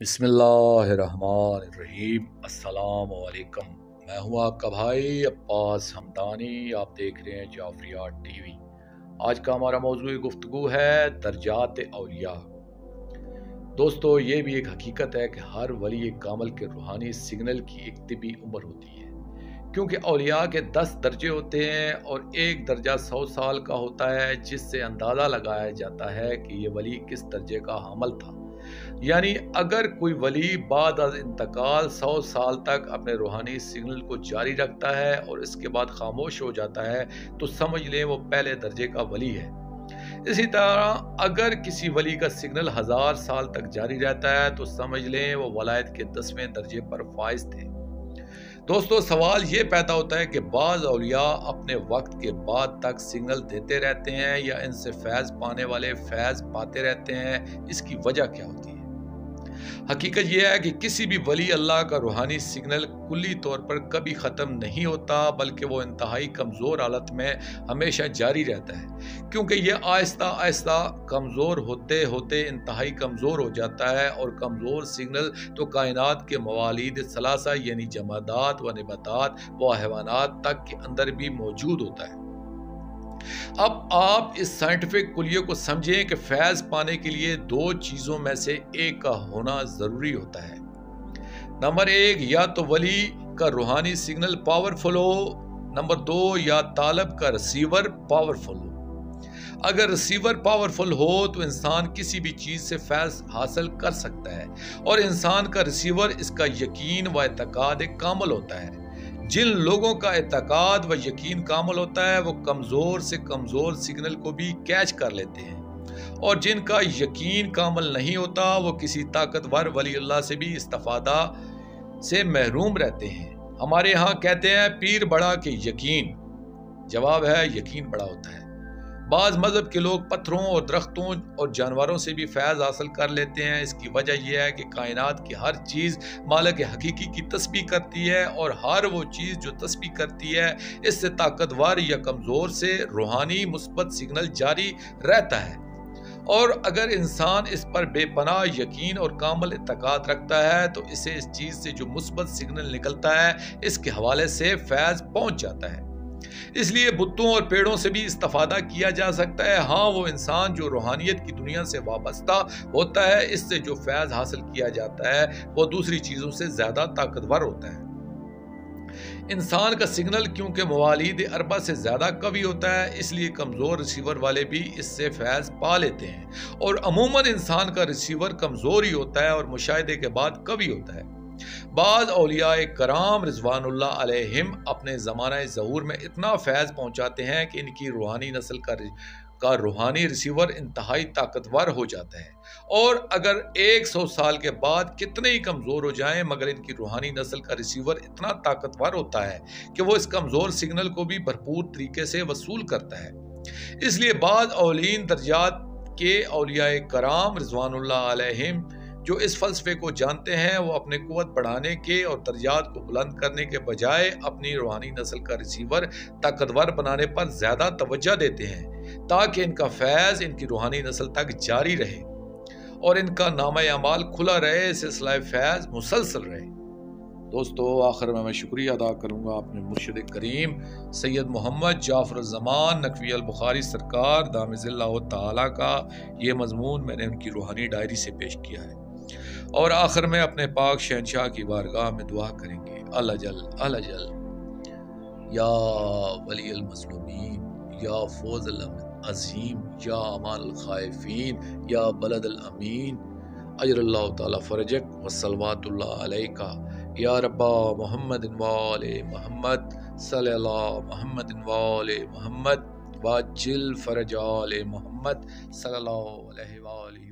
بسم اللہ الرحمن الرحیم۔ السلام علیکم، میں ہوں آپ کا بھائی عباس حمدانی، آپ دیکھ رہے ہیں جعفریات ٹی وی۔ آج کا ہمارا موضوع گفتگو ہے درجات اولیاء۔ دوستو، یہ بھی ایک حقیقت ہے کہ ہر ولی کامل کے روحانی سگنل کی ایک طبی عمر ہوتی ہے، کیونکہ اولیاء کے 10 درجے ہوتے ہیں اور ایک درجہ 100 سال کا ہوتا ہے، جس سے اندازہ لگایا جاتا ہے کہ یہ ولی کس درجے کا حامل تھا۔ یعنی اگر کوئی ولی بعد از انتقال 100 سال تک اپنے روحانی سگنل کو جاری رکھتا ہے اور اس کے بعد خاموش ہو جاتا ہے تو سمجھ لیں وہ پہلے درجے کا ولی ہے۔ اسی طرح اگر کسی ولی کا سگنل 1000 سال تک جاری رہتا ہے تو سمجھ لیں وہ ولایت کے 10ویں درجے پر فائز تھے۔ دوستو، سوال یہ پیدا ہوتا ہے کہ بعض اولیاء اپنے وقت کے بعد تک سگنل دیتے رہتے ہیں یا ان سے فیض پانے والے فیض پاتے رہتے ہیں، اس کی وجہ کیا ہوتی ہے؟ حقیقت یہ ہے کہ کسی بھی ولی اللہ کا روحانی سگنل کلی طور پر کبھی ختم نہیں ہوتا، بلکہ وہ انتہائی کمزور حالت میں ہمیشہ جاری رہتا ہے، کیونکہ یہ آہستہ آہستہ کمزور ہوتے ہوتے انتہائی کمزور ہو جاتا ہے، اور کمزور سگنل تو کائنات کے موالید ثلاثہ یعنی جمادات و نباتات و حیوانات تک کے اندر بھی موجود ہوتا ہے۔ اب آپ اس سائنٹیفک کلیے کو سمجھیں کہ فیض پانے کے لیے 2 چیزوں میں سے ایک کا ہونا ضروری ہوتا ہے۔ نمبر 1، یا تو ولی کا روحانی سگنل پاورفل ہو، نمبر 2، یا طالب کا ریسیور پاورفل ہو۔ اگر ریسیور پاورفل ہو تو انسان کسی بھی چیز سے فیض حاصل کر سکتا ہے، اور انسان کا ریسیور اس کا یقین و اعتقاد کامل ہوتا ہے۔ جن لوگوں کا اعتقاد و یقین کامل ہوتا ہے وہ کمزور سے کمزور سگنل کو بھی کیچ کر لیتے ہیں، اور جن کا یقین کامل نہیں ہوتا وہ کسی طاقتور ولی اللہ سے بھی استفادہ سے محروم رہتے ہیں۔ ہمارے ہاں کہتے ہیں پیر بڑا کہ یقین، جواب ہے یقین بڑا ہوتا ہے۔ بعض مذہب کے لوگ پتھروں اور درختوں اور جانوروں سے بھی فیض حاصل کر لیتے ہیں۔ اس کی وجہ یہ ہے کہ کائنات کی ہر چیز مالک حقیقی کی تسبیح کرتی ہے، اور ہر وہ چیز جو تسبیح کرتی ہے اس سے طاقتور یا کمزور سے روحانی مثبت سگنل جاری رہتا ہے، اور اگر انسان اس پر بے پناہ یقین اور کامل اعتقاد رکھتا ہے تو اسے اس چیز سے جو مثبت سگنل نکلتا ہے اس کے حوالے سے فیض پہنچ جاتا ہے۔ اس لیے بتوں اور پیڑوں سے بھی استفادہ کیا جا سکتا ہے۔ ہاں، وہ انسان جو روحانیت کی دنیا سے وابستہ ہوتا ہے، اس سے جو فیض حاصل کیا جاتا ہے وہ دوسری چیزوں سے زیادہ طاقتور ہوتا ہے۔ انسان کا سگنل کیونکہ موالید اربع سے زیادہ قوی ہوتا ہے، اس لیے کمزور ریسیور والے بھی اس سے فیض پا لیتے ہیں، اور عموماً انسان کا ریسیور کمزور ہی ہوتا ہے اور مشاہدے کے بعد قوی ہوتا ہے۔ بعض اولیاء کرام رضوان اللہ علیہم اپنے زمانہ ظہور میں اتنا فیض پہنچاتے ہیں کہ ان کی روحانی نسل کا روحانی ریسیور انتہائی طاقتور ہو جاتا ہے، اور اگر 100 سال کے بعد کتنے ہی کمزور ہو جائیں مگر ان کی روحانی نسل کا ریسیور اتنا طاقتور ہوتا ہے کہ وہ اس کمزور سگنل کو بھی بھرپور طریقے سے وصول کرتا ہے۔ اس لیے بعض اولین درجات کے اولیاء کرام رضوان اللہ علیہم جو اس فلسفے کو جانتے ہیں وہ اپنے قوت بڑھانے کے اور درجات کو بلند کرنے کے بجائے اپنی روحانی نسل کا ریسیور طاقتور بنانے پر زیادہ توجہ دیتے ہیں، تاکہ ان کا فیض ان کی روحانی نسل تک جاری رہے اور ان کا نامہ اعمال کھلا رہے، سلسلہ فیض مسلسل رہے۔ دوستو، آخر میں شکریہ ادا کروں گا اپنے مرشد کریم سید محمد جعفر الزمان نقوی البخاری سرکار دام ظلہ تعالی کا۔ یہ مضمون میں نے ان کی روحانی ڈائری سے پیش کیا ہے، اور آخر میں اپنے پاک شہنشاہ کی بارگاہ میں دعا کریں گے۔ اللہ جل یا ولی المظلومین، یا فوز العظیم، یا امان الخائفین، یا بلد الامین، اجر اللہ تعالی فرجک وصلوات اللہ علیکہ یا رب محمد وآل محمد صلی اللہ محمد وآل محمد واجل فرج آل محمد صلی اللہ علیہ وآلہ